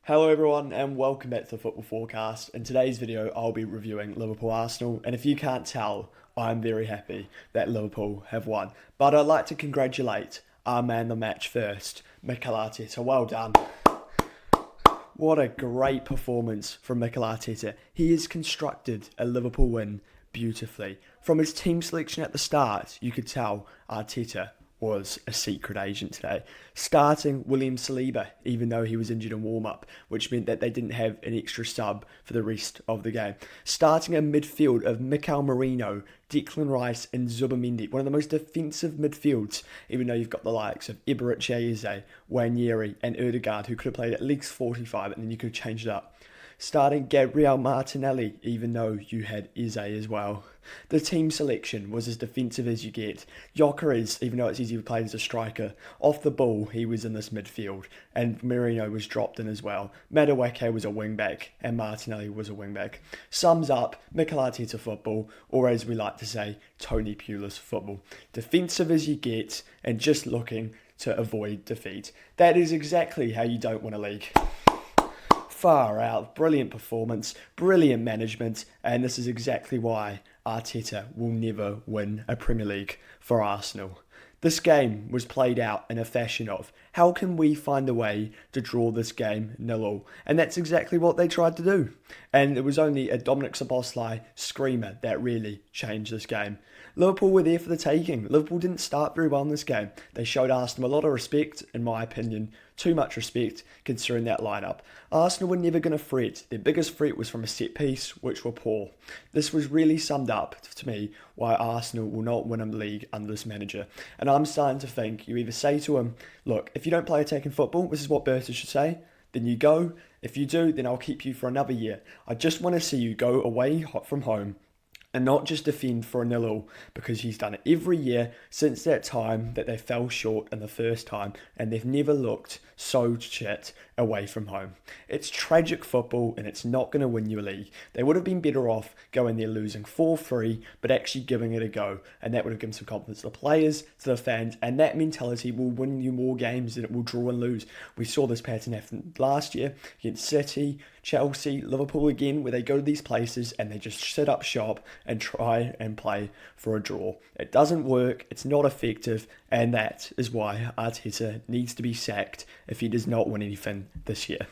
Hello everyone and welcome back to the Football Forecast. In today's video I'll be reviewing Liverpool Arsenal, and if you can't tell, I'm very happy that Liverpool have won. But I'd like to congratulate our man the match first, Mikel Arteta. Well done. What a great performance from Mikel Arteta. He has constructed a Liverpool win beautifully. From his team selection at the start, you could tell Arteta was a secret agent today. Starting William Saliba, even though he was injured in warm-up, which meant that they didn't have an extra sub for the rest of the game. Starting a midfield of Mikel Merino, Declan Rice and Zubamendi, one of the most defensive midfields, even though you've got the likes of Ibarich Eze, Wanyeri and Ødegaard, who could have played at least 45 and then you could have changed it up. Starting Gabriel Martinelli, even though you had Eze as well. The team selection was as defensive as you get. Gyökeres, even though it's easy to play as a striker, off the ball he was in this midfield, and Merino was dropped in as well. Madueke was a wing-back, and Martinelli was a wing-back. Sums up Mikel Arteta football, or as we like to say, Tony Pulis football. Defensive as you get, and just looking to avoid defeat. That is exactly how you don't win a league. Far out, brilliant performance, brilliant management, and this is exactly why Arteta will never win a Premier League for Arsenal. This game was played out in a fashion of, how can we find a way to draw this game 0-0? And that's exactly what they tried to do. And it was only a Dominic Szoboszlai screamer that really changed this game. Liverpool were there for the taking. Liverpool didn't start very well in this game. They showed Arsenal a lot of respect, in my opinion. Too much respect, considering that lineup. Arsenal were never going to fret. Their biggest threat was from a set piece, which were poor. This was really summed up to me why Arsenal will not win a league under this manager. And I'm starting to think you either say to him, look, if you don't play attacking football, this is what Berta should say, then you go. If you do, then I'll keep you for another year. I just want to see you go away from home and not just defend for a 0-0, because he's done it every year since that time that they fell short in the first time, and they've never looked so shit away from home. It's tragic football, and it's not going to win you a league. They would have been better off going there losing 4-3, but actually giving it a go, and that would have given some confidence to the players, to the fans, and that mentality will win you more games than it will draw and lose. We saw this pattern happen last year against City, Chelsea, Liverpool again, where they go to these places and they just sit up shop and try and play for a draw. It doesn't work, it's not effective, and that is why Arteta needs to be sacked if he does not win anything this year.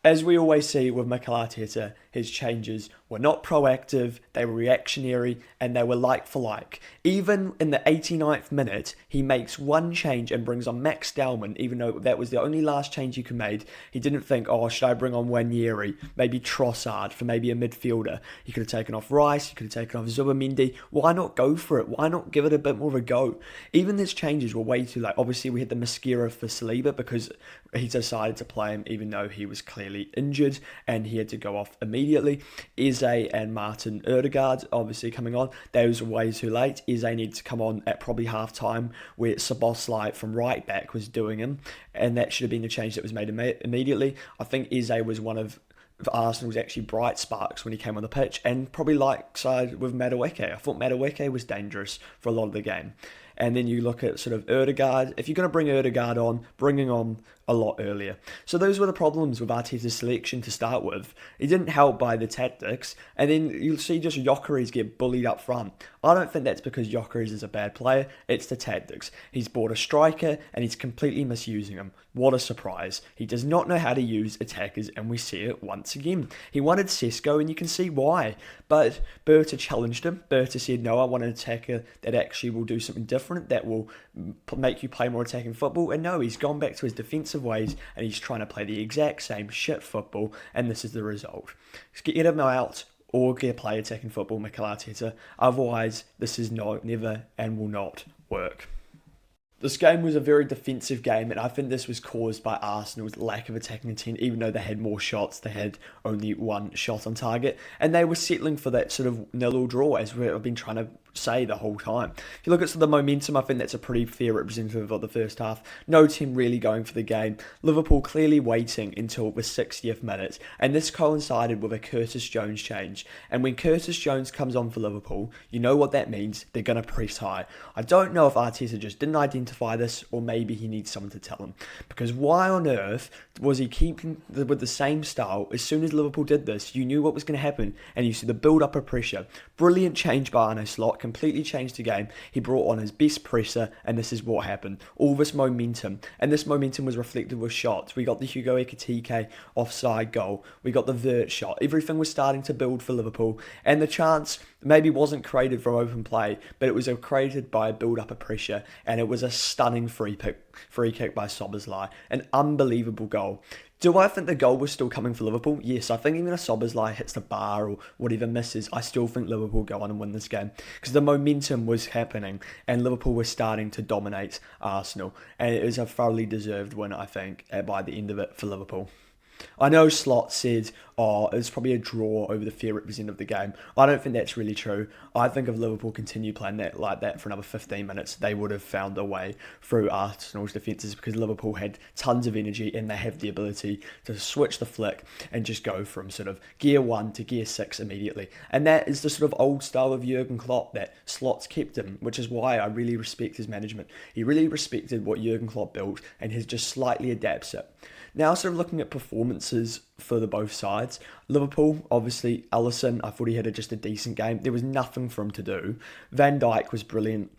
As we always see with Mikel Arteta, his changes were not proactive, they were reactionary, and they were like for like. Even in the 89th minute, he makes one change and brings on Max Dellman, even though that was the only last change he could make. He didn't think, oh, should I bring on Wanyeri, maybe Trossard for maybe a midfielder. He could have taken off Rice, he could have taken off Zubamendi. Why not go for it? Why not give it a bit more of a go? Even his changes were way too late. Obviously, we had the mascara for Saliba because he decided to play him even though he was clearly injured and he had to go off immediately. Eze and Martin Ødegaard obviously coming on. Those were way too late. Eze needed to come on at probably half time where Szoboszlai from right back was doing him, and that should have been the change that was made immediately. I think Eze was one of Arsenal's actually bright sparks when he came on the pitch, and probably like side with Madueke. I thought Madueke was dangerous for a lot of the game. And then you look at sort of Ødegaard. If you're going to bring Ødegaard on, bringing on a lot earlier. So those were the problems with Arteta's selection to start with. He didn't help by the tactics, and then you'll see just Gyökeres get bullied up front. I don't think that's because Gyökeres is a bad player, it's the tactics. He's bought a striker and he's completely misusing him. What a surprise. He does not know how to use attackers, and we see it once again. He wanted Sesko, and you can see why. But Berta challenged him. Berta said, no, I want an attacker that actually will do something different, that will make you play more attacking football. And no, he's gone back to his defensive ways, and he's trying to play the exact same shit football, and this is the result. Get him out or play attacking football, Mikel Arteta. Otherwise, this is never and will not work. This game was a very defensive game, and I think this was caused by Arsenal's lack of attacking intent. Even though they had more shots, they had only one shot on target, and they were settling for that sort of 0-0 draw, as we've been trying to say the whole time. If you look at the momentum, I think that's a pretty fair representative of the first half. No team really going for the game. Liverpool clearly waiting until the 60th minute, and this coincided with a Curtis Jones change. And when Curtis Jones comes on for Liverpool, you know what that means. They're going to press high. I don't know if Arteta just didn't identify identify this, or maybe he needs someone to tell him. Because why on earth was he keeping with the same style? As soon as Liverpool did this, you knew what was going to happen, and you see the build-up of pressure. Brilliant change by Arne Slot, completely changed the game. He brought on his best presser, and this is what happened. All this momentum, and this momentum was reflected with shots. We got the Hugo Ekitike offside goal. We got the Vert shot. Everything was starting to build for Liverpool, and the chance maybe wasn't created from open play, but it was created by a build-up of pressure, and it was a stunning free kick by Szoboszlai. An unbelievable goal. Do I think the goal was still coming for Liverpool? Yes, I think even if Szoboszlai hits the bar or whatever misses, I still think Liverpool go on and win this game, because the momentum was happening and Liverpool was starting to dominate Arsenal, and it was a thoroughly deserved win, I think, by the end of it for Liverpool. I know Slot said, it was probably a draw over the fair represent of the game. I don't think that's really true. I think if Liverpool continued playing that like that for another 15 minutes, they would have found a way through Arsenal's defences, because Liverpool had tons of energy and they have the ability to switch the flick and just go from sort of gear 1 to gear 6 immediately. And that is the sort of old style of Jurgen Klopp that Slot's kept him, which is why I really respect his management. He really respected what Jurgen Klopp built and has just slightly adapts it. Now, sort of looking at performances for the both sides, Liverpool, obviously, Alisson, I thought he had just a decent game. There was nothing for him to do. Van Dijk was brilliant.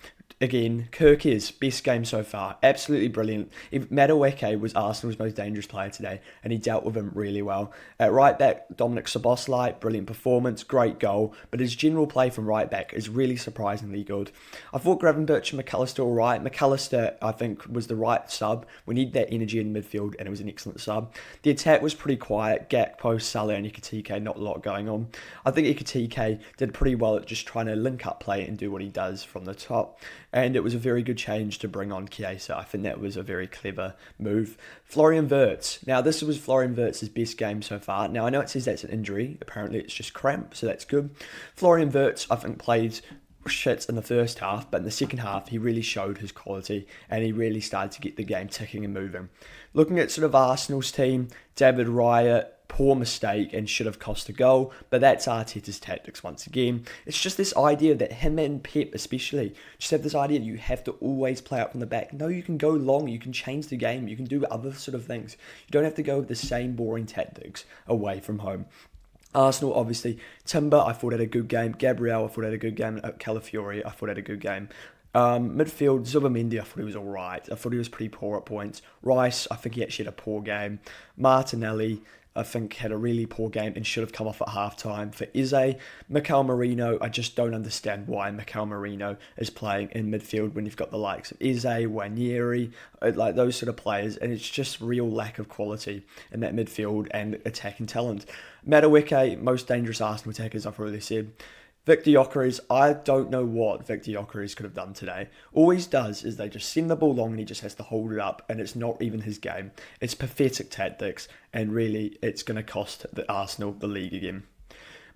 Again, Kirk's best game so far. Absolutely brilliant. Madueke was Arsenal's most dangerous player today, and he dealt with him really well. At right back, Dominic Szoboszlai, brilliant performance, great goal, but his general play from right back is really surprisingly good. I thought Gravenberch and McAllister all right. McAllister, I think, was the right sub. We need that energy in midfield, and it was an excellent sub. The attack was pretty quiet. Gakpo, Salah, and Ekitike, not a lot going on. I think Ekitike did pretty well at just trying to link up play and do what he does from the top. And it was a very good change to bring on Chiesa. I think that was a very clever move. Florian Wirtz. Now, this was Florian Wirtz's best game so far. Now, I know it says that's an injury. Apparently, it's just cramp, so that's good. Florian Wirtz, I think, played shit in the first half, but in the second half, he really showed his quality, and he really started to get the game ticking and moving. Looking at sort of Arsenal's team, David Raya, poor mistake and should have cost a goal, but that's Arteta's tactics once again. It's just this idea that him and Pep especially just have this idea that you have to always play out from the back. No, you can go long, you can change the game, you can do other sort of things. You don't have to go with the same boring tactics away from home. Arsenal, obviously, Timber, I thought had a good game. Gabriel, I thought had a good game. Calafiori, I thought had a good game. Midfield, Zubimendi, I thought he was alright. I thought he was pretty poor at points. Rice, I think he actually had a poor game. Martinelli, I think had a really poor game and should have come off at half-time. For Eze, Mikel Merino, I just don't understand why Mikel Merino is playing in midfield when you've got the likes of Eze, Wanyeri, like those sort of players, and it's just real lack of quality in that midfield and attacking talent. Madueke, most dangerous Arsenal attackers, I've already said. Victor Gyökeres, I don't know what Victor Gyökeres could have done today. All he does is they just send the ball long and he just has to hold it up, and it's not even his game. It's pathetic tactics, and really it's going to cost the Arsenal the league again.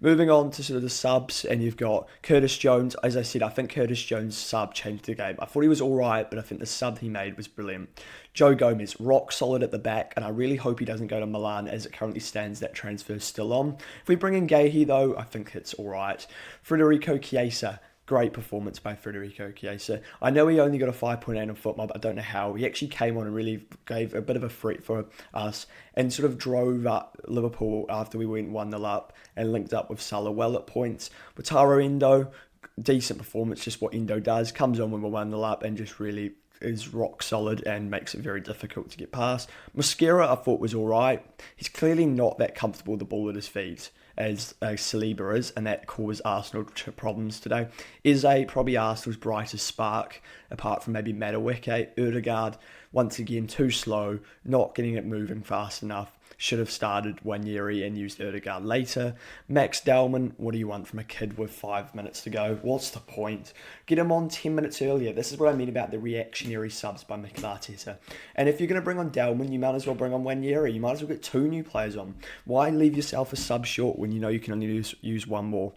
Moving on to sort of the subs, and you've got Curtis Jones. As I said, I think Curtis Jones' sub changed the game. I thought he was all right, but I think the sub he made was brilliant. Joe Gomez, rock solid at the back, and I really hope he doesn't go to Milan as it currently stands. That transfer is still on. If we bring in Gahey, though, I think it's all right. Federico Chiesa. Great performance by Federico Chiesa. I know he only got a 5.8 on FootMob, I don't know how. He actually came on and really gave a bit of a threat for us and sort of drove up Liverpool after we went 1-0 up and linked up with Salah well at points. Wataru Endo, decent performance, just what Endo does. Comes on when we're 1-0 up and just really is rock solid and makes it very difficult to get past. Mosquera, I thought, was all right. He's clearly not that comfortable with the ball at his feet as Saliba is, and that caused Arsenal problems today. Eze, probably Arsenal's brightest spark, apart from maybe Madueke. Ødegaard, once again, too slow, not getting it moving fast enough. Should have started Wanyeri and used Ødegaard later. Max Dellman, what do you want from a kid with 5 minutes to go? What's the point? Get him on 10 minutes earlier. This is what I mean about the reactionary subs by Mikel Arteta. And if you're going to bring on Dellman, you might as well bring on Wanyeri. You might as well get 2 new players on. Why leave yourself a sub short when you know you can only use one more?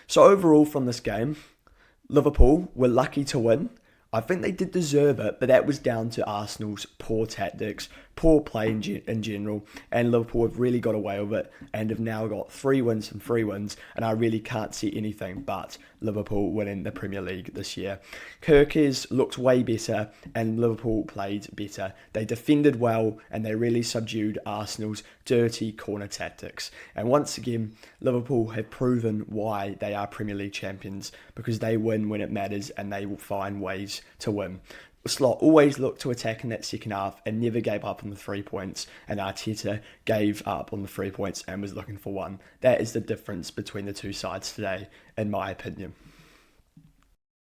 So overall from this game, Liverpool were lucky to win. I think they did deserve it, but that was down to Arsenal's poor tactics poor play in general, and Liverpool have really got away with it and have now got 3 wins from 3 wins, and I really can't see anything but Liverpool winning the Premier League this year. Kirkes looked way better and Liverpool played better. They defended well and they really subdued Arsenal's dirty corner tactics. And once again, Liverpool have proven why they are Premier League champions, because they win when it matters and they will find ways to win. Slot always looked to attack in that second half and never gave up on the 3 points, and Arteta gave up on the 3 points and was looking for one. That is the difference between the two sides today, in my opinion.